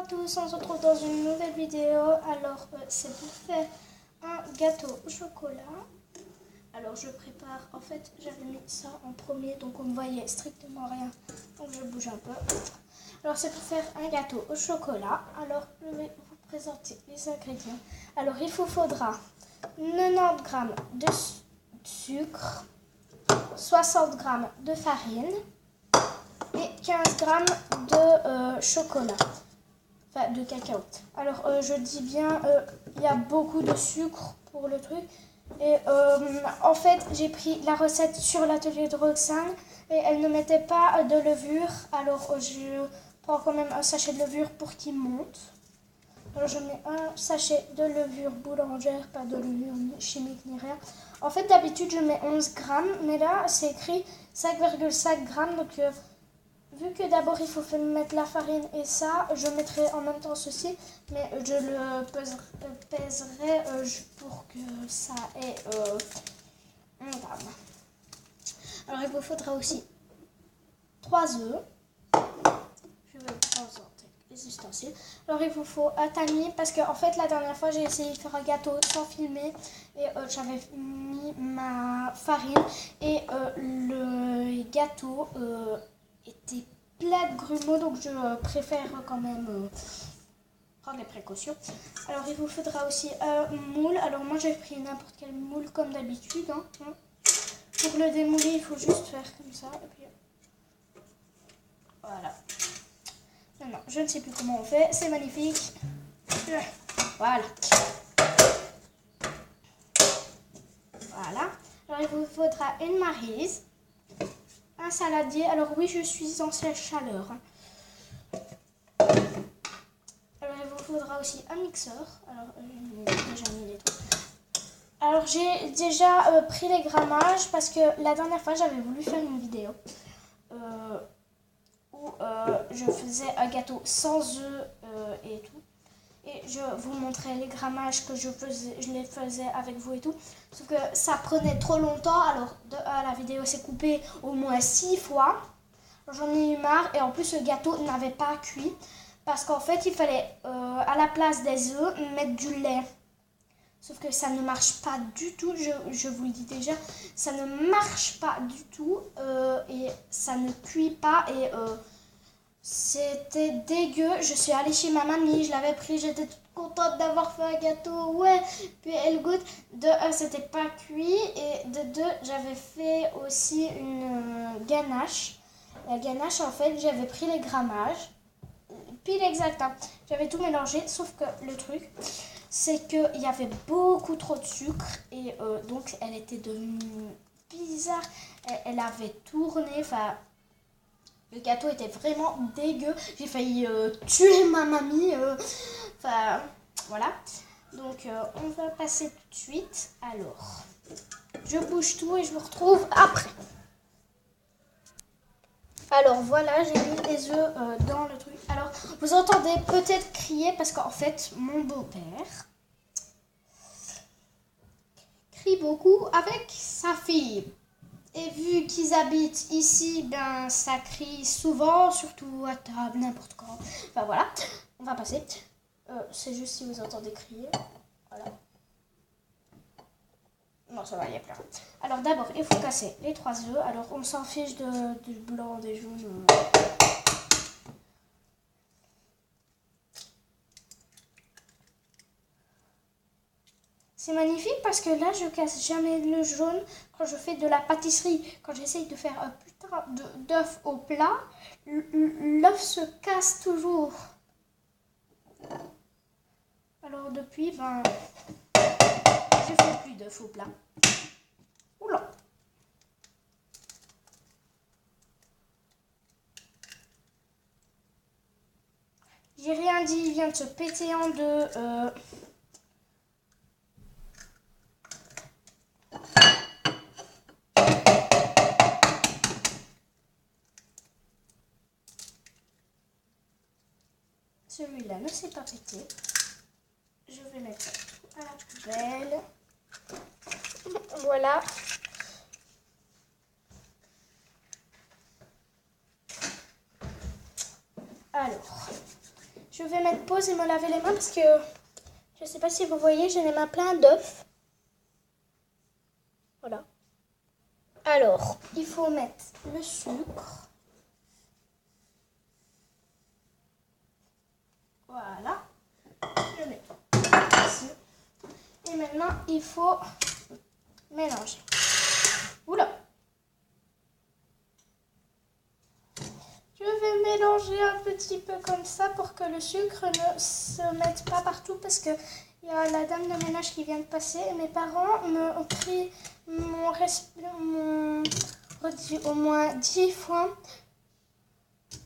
tous, on se retrouve dans une nouvelle vidéo. Alors c'est pour faire un gâteau au chocolat. Alors je prépare, en fait j'avais mis ça en premier donc on ne voyait strictement rien. Donc je bouge un peu. Alors c'est pour faire un gâteau au chocolat. Alors je vais vous présenter les ingrédients. Alors il vous faudra 90 g de sucre, 60 g de farine et 15 g de chocolat, enfin de cacao. Alors je dis bien, il y a beaucoup de sucre pour le truc. Et en fait j'ai pris la recette sur l'atelier de Roxane et elle ne mettait pas de levure. Alors je prends quand même un sachet de levure pour qu'il monte. Alors je mets un sachet de levure boulangère, pas de levure chimique ni rien. En fait d'habitude je mets 11 g, mais là c'est écrit 5,5 g. Donc vu que d'abord il faut mettre la farine et ça, je mettrai en même temps ceci, mais je le pèserai pour que ça ait 1 gramme. Alors il vous faudra aussi 3 œufs. Je vais vous présenter les ustensiles. Alors il vous faut un tamis parce que en fait la dernière fois j'ai essayé de faire un gâteau sans filmer et j'avais mis ma farine et le gâteau était plein de grumeaux, donc je préfère quand même prendre les précautions. Alors il vous faudra aussi un moule. Alors moi j'ai pris n'importe quel moule comme d'habitude. Pour le démouler il faut juste faire comme ça et puis voilà. Non, je ne sais plus comment on fait, c'est magnifique. Voilà. Voilà. Alors il vous faudra une maryse, un saladier. Alors oui, je suis en sèche-chaleur. Alors il vous faudra aussi un mixeur. Alors j'ai déjà mis les trucs. Alors j'ai déjà pris les grammages parce que la dernière fois j'avais voulu faire une vidéo où je faisais un gâteau sans œufs et tout. Et je vous montrais les grammages que je les faisais avec vous et tout. Sauf que ça prenait trop longtemps. Alors la vidéo s'est coupée au moins 6 fois. J'en ai eu marre. Et en plus le gâteau n'avait pas cuit. Parce qu'en fait il fallait à la place des œufs mettre du lait. Sauf que ça ne marche pas du tout. Je vous le dis déjà. Ça ne marche pas du tout. Et ça ne cuit pas. Et c'était dégueu. Je suis allée chez ma mamie, je l'avais pris, j'étais toute contente d'avoir fait un gâteau. Ouais, puis elle goûte. De un, c'était pas cuit. Et de deux, j'avais fait aussi une ganache. La ganache, en fait, j'avais pris les grammages. Pile exact. J'avais tout mélangé. Sauf que le truc, c'est qu'il y avait beaucoup trop de sucre. Et donc, elle était devenue bizarre. Elle avait tourné. Enfin. Le gâteau était vraiment dégueu. J'ai failli tuer ma mamie. Enfin, voilà. Donc, on va passer tout de suite. Alors, je bouge tout et je vous retrouve après. Alors, voilà, j'ai mis les œufs dans le truc. Alors, vous entendez peut-être crier parce qu'en fait, mon beau-père crie beaucoup avec sa fille. Et vu qu'ils habitent ici, ben ça crie souvent, surtout à table, n'importe quand. Enfin voilà, on va passer. C'est juste si vous entendez crier. Voilà. Non, ça va, il n'y a plus rien. Alors d'abord, il faut casser les 3 œufs. Alors on s'en fiche du blanc, des jaunes. C'est magnifique parce que là, je casse jamais le jaune quand je fais de la pâtisserie. Quand j'essaye de faire un putain d'œuf au plat, l'œuf se casse toujours. Alors depuis, ben, je fais plus d'œuf au plat. Oula. J'ai rien dit, il vient de se péter en deux. Celui-là ne s'est pas pété. Je vais mettre ça à la poubelle. Voilà. Alors, je vais mettre pause et me laver les mains parce que je ne sais pas si vous voyez, j'ai les mains pleines d'œufs. Voilà. Alors, il faut mettre le sucre. Voilà. Je mets ici. Et maintenant, il faut mélanger. Oula! Je vais mélanger un petit peu comme ça pour que le sucre ne se mette pas partout parce que il y a la dame de ménage qui vient de passer et mes parents m'ont pris m'ont redit au moins 10 fois.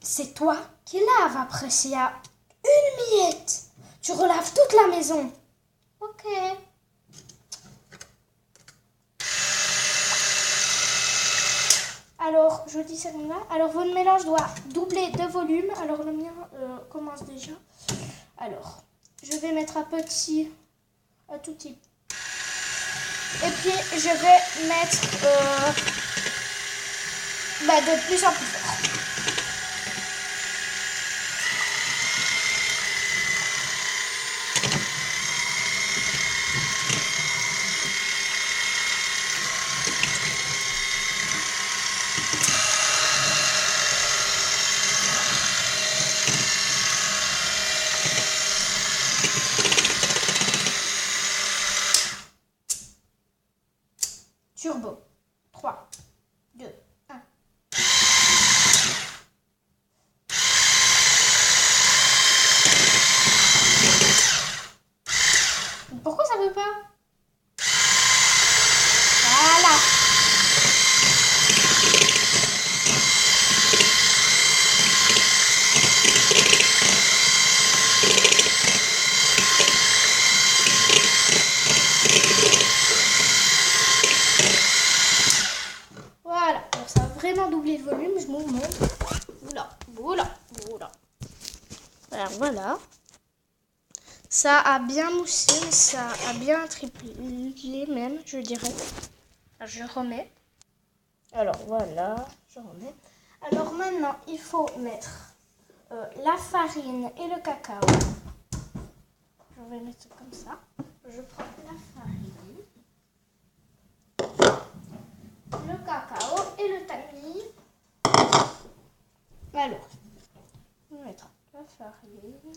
C'est toi qui laves après s'il y a une miette. Tu relaves toute la maison. Ok. Alors, je dis ça comme là. Alors, votre mélange doit doubler de volume. Alors, le mien commence déjà. Alors, je vais mettre un tout petit. Et puis, je vais mettre de plus en plus fort. Turbo. 3, 2, 1. Pourquoi ça veut pas? Voilà. Voilà. Alors ça va vraiment doubler le volume. Je m'en montre. Oula. Alors voilà. Ça a bien moussé, mais ça a bien triplé même, je dirais. Je remets. Alors voilà, je remets. Alors maintenant, il faut mettre la farine et le cacao. Je vais mettre comme ça. Je prends la farine, le cacao et le tamis. Alors, je vais mettre la farine.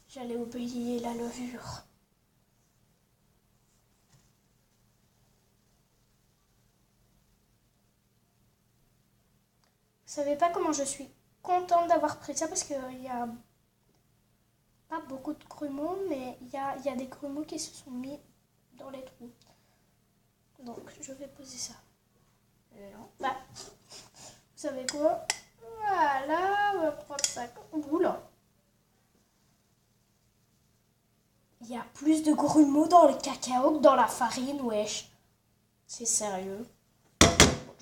J'allais oublier la levure. Vous savez pas comment je suis contente d'avoir pris ça parce qu'il y a pas beaucoup de grumeaux, mais il y a des grumeaux qui se sont mis dans les trous. Donc je vais poser ça. Bah, vous savez quoi? Voilà, on va prendre ça. Oula! Il y a plus de grumeaux dans le cacao que dans la farine, wesh. C'est sérieux. Bon,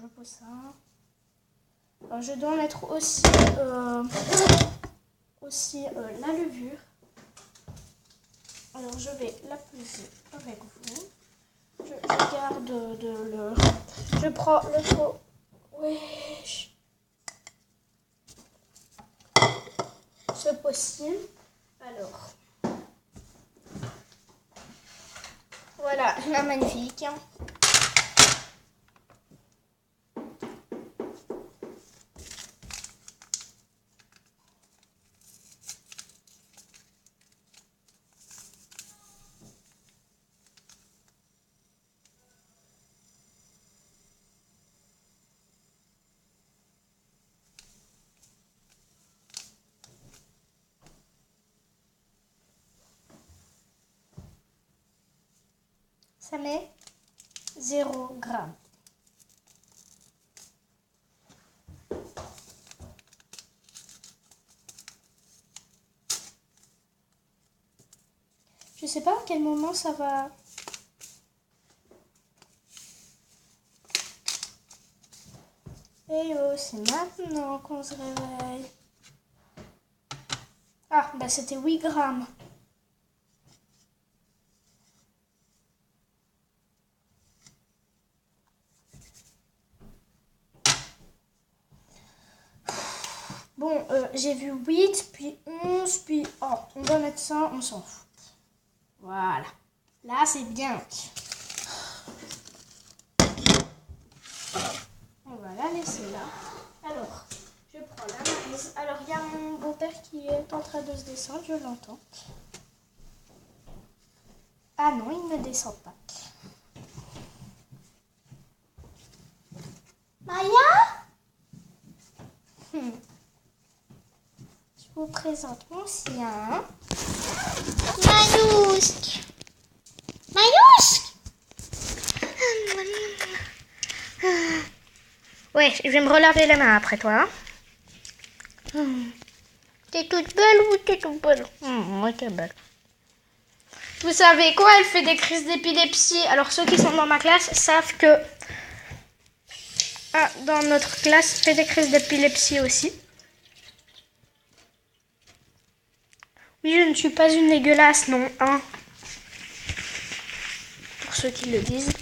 je pose ça. Alors, je dois mettre aussi, la levure. Alors, je vais la peser avec vous. Je garde de le... Je prends le pot. Wesh. Ce pot-ci. Alors... Voilà, la magnifique. Ça met 0 g. Je sais pas à quel moment ça va... Eh oh, c'est maintenant qu'on se réveille. Ah, bah c'était 8 grammes. Bon, j'ai vu 8, puis 11, puis... Oh, on va mettre ça, on s'en fout. Voilà. Là, c'est bien. On va la laisser là. Alors, je prends la maryse. Alors, il y a mon beau-père qui est en train de se descendre, je l'entends. Ah non, il ne descend pas. Maya? Je vous présente mon chien. Mayousque. Mayousque. Ouais, je vais me relaver les mains après toi. T'es toute belle ou t'es toute belle? Moi, t'es belle. Vous savez quoi? Elle fait des crises d'épilepsie. Alors, ceux qui sont dans ma classe savent que dans notre classe fait des crises d'épilepsie aussi. Oui, je ne suis pas une dégueulasse, non. Hein. Pour ceux qui le disent.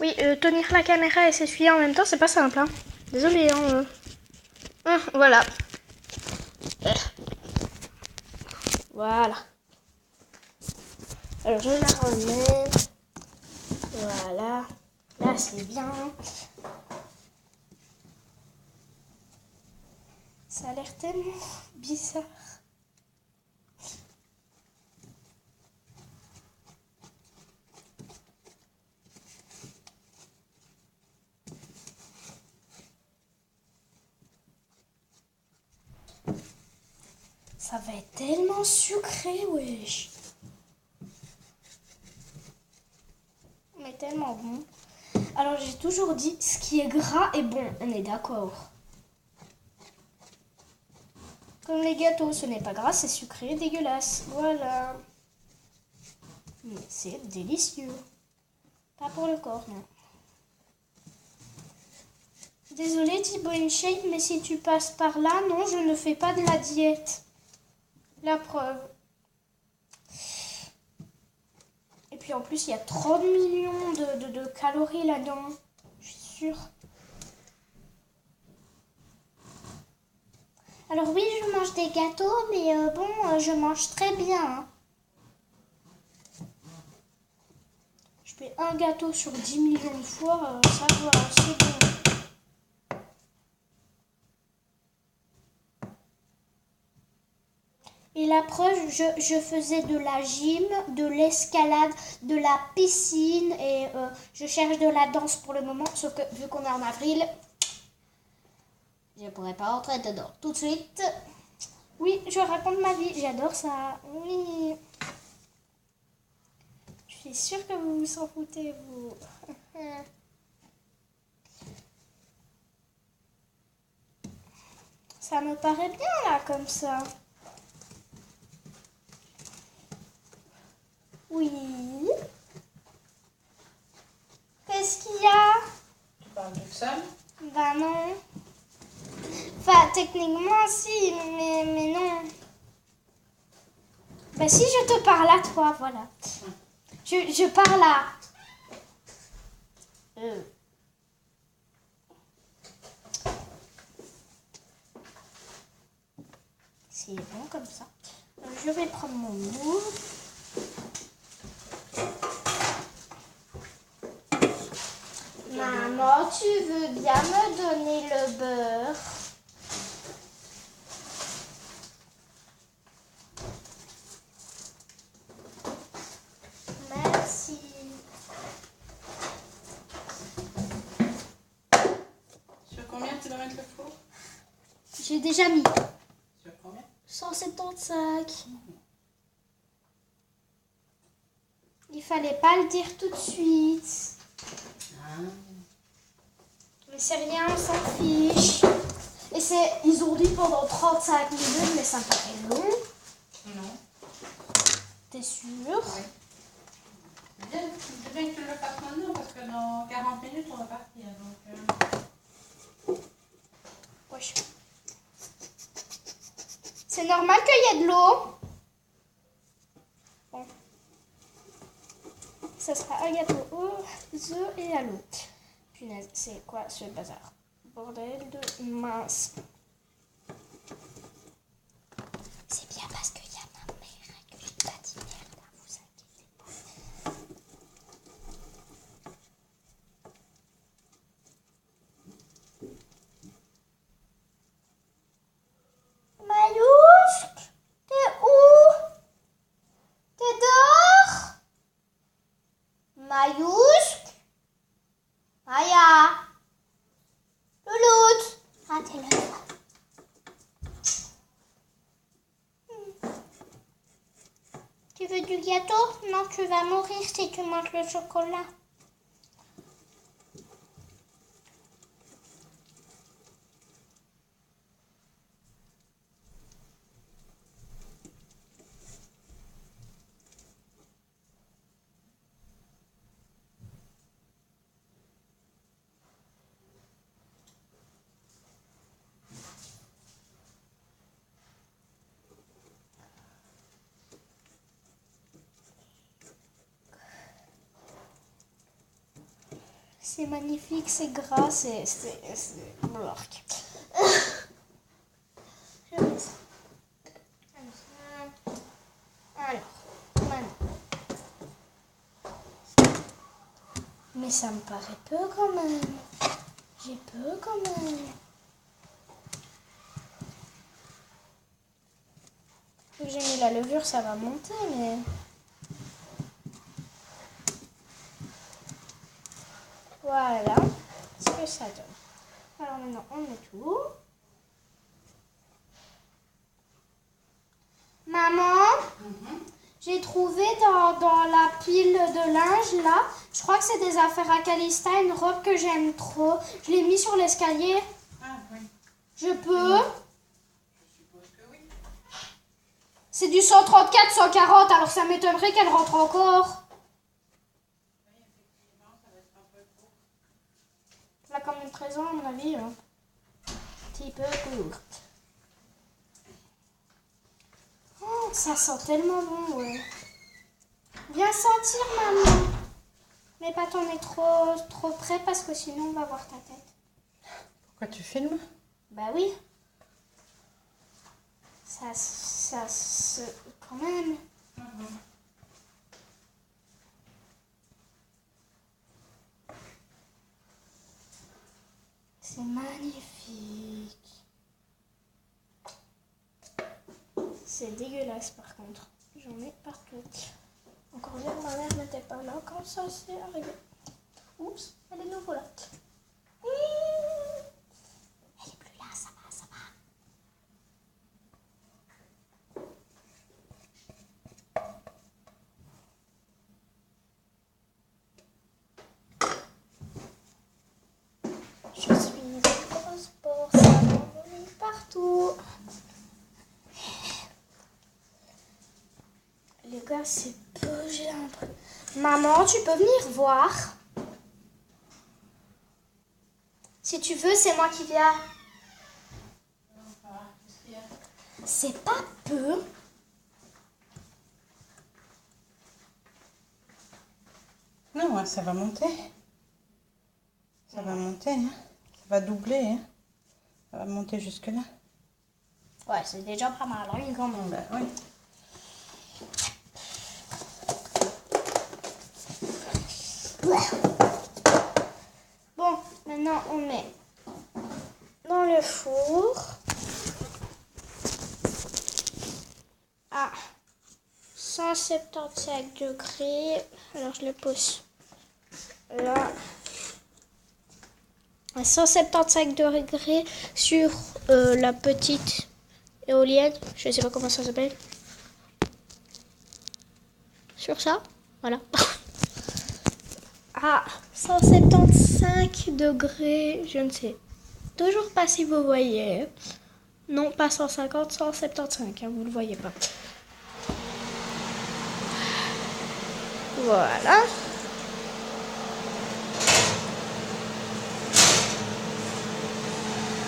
Oui, tenir la caméra et s'essuyer en même temps, c'est pas simple. Hein. Désolée. Voilà. Voilà. Alors, je la remets. Voilà. Là, c'est bien. Ça a l'air tellement bizarre. Ça va être tellement sucré, wesh. Mais tellement bon. Alors, j'ai toujours dit, ce qui est gras est bon. On est d'accord. Comme les gâteaux, ce n'est pas gras, c'est sucré, dégueulasse. Voilà. Mais c'est délicieux. Pas pour le corps, non. Désolée Thibaut InShape, mais si tu passes par là, non, je ne fais pas de la diète. La preuve. Et puis en plus, il y a 30 millions de calories là-dedans. Je suis sûre. Alors oui, je mange des gâteaux, mais je mange très bien. Hein. Je fais un gâteau sur 10 millions de fois, ça va, c'est bon. Et la preuve, je faisais de la gym, de l'escalade, de la piscine et je cherche de la danse pour le moment. Sauf que vu qu'on est en avril, je ne pourrais pas rentrer dedans tout de suite. Oui, je raconte ma vie, j'adore ça. Oui. Je suis sûre que vous vous en foutez, vous. Ça me paraît bien là, comme ça. Oui. Qu'est-ce qu'il y a? Tu parles toute seule? Bah non. Enfin, techniquement, si, mais non. Bah si, je te parle à toi, voilà. Je parle à... C'est bon comme ça. Je vais prendre mon moule. Maman, tu veux bien me donner le beurre? Merci. Sur combien tu dois mettre le four? J'ai déjà mis Sur combien? 175. Il fallait pas le dire tout de suite. Mais c'est rien, on s'en fiche. Et ils ont dit pendant 35 minutes, mais ça me paraît long. Non. T'es sûr? Oui. Je vais que tu le fasses maintenant parce que dans 40 minutes on va partir. Donc, Wesh. C'est normal qu'il y ait de l'eau. Bon. Ça sera un gâteau aux œufs et à l'eau. Punaise, c'est quoi ce bazar? Bordel de mince. C'est bien parce qu'il y a ma mère que j'ai pas dit merde, hein, vous inquiétez pas. Maïousque, t'es où? T'es dehors? Maïousque? Maya? Louloute? Ah, t'es là. Tu veux du gâteau? Non, tu vas mourir si tu manges le chocolat. C'est magnifique, c'est gras, c'est... Blark. Je mets ça. Alors, maintenant. Mais ça me paraît peu quand même. J'ai peu quand même. Vu que j'ai mis la levure, ça va monter, mais... Voilà ce que ça donne. Alors maintenant, on met tout. Maman, j'ai trouvé dans la pile de linge, là, je crois que c'est des affaires à Calista, une robe que j'aime trop. Je l'ai mis sur l'escalier. Ah oui. Je peux? Je suppose que oui. C'est du 134, 140, alors ça m'étonnerait qu'elle rentre encore. Oui, effectivement, ça va être un peu court. Là, comme une présent, à mon avis, un petit peu courte. Oh, ça sent tellement bon, ouais. Viens sentir, maman. Mais pas t'en es trop près parce que sinon on va voir ta tête. Pourquoi tu filmes? Bah oui. Ça se... Quand même. C'est magnifique. C'est dégueulasse par contre. J'en ai partout. Encore bien que ma mère n'était pas là quand ça s'est arrivé. Oups, elle est de nouveau là. Elle est plus là, ça va, ça va. Je suis une grosse pour ça m'envole partout. Les gars, c'est peu, j'ai l'impression. Maman, tu peux venir voir? Si tu veux, c'est moi qui viens. C'est pas peu. Non, ça va monter. Ça va monter, hein. Ça va doubler, hein. Ça va monter jusque-là. Ouais, c'est déjà pas mal, hein, quand même. Bah oui. Bon, maintenant on met dans le four à 175 degrés. Alors je le pose là. À 175 degrés sur la petite éolienne. Je sais pas comment ça s'appelle. Sur ça, voilà. À 175 degrés, je ne sais toujours pas si vous voyez. Non, pas 150, 175, hein, vous ne le voyez pas. Voilà.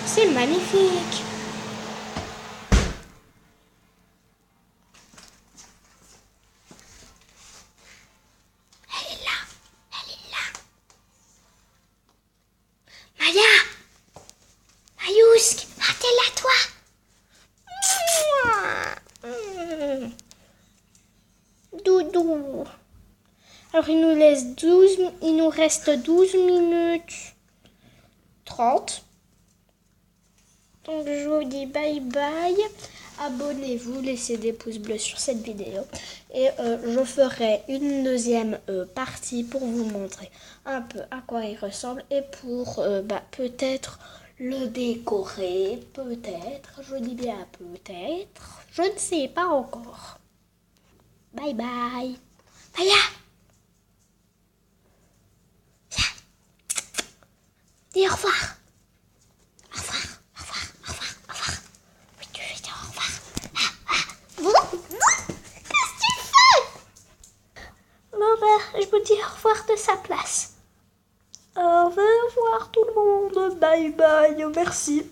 C'est magnifique. Elle est là. Elle est là. Alors il nous reste 12 minutes 30. Donc je vous dis bye bye. Abonnez-vous, laissez des pouces bleus sur cette vidéo. Et je ferai une deuxième partie pour vous montrer un peu à quoi il ressemble. Et pour peut-être le décorer. Peut-être, je dis bien peut-être. Je ne sais pas encore. Bye bye. Maya! Dis au revoir. Au revoir, au revoir, au revoir, au revoir. Oui, tu veux dire au revoir. Qu'est-ce que tu fais? Bon, je vous dis au revoir de sa place. Au revoir tout le monde. Bye bye. Merci.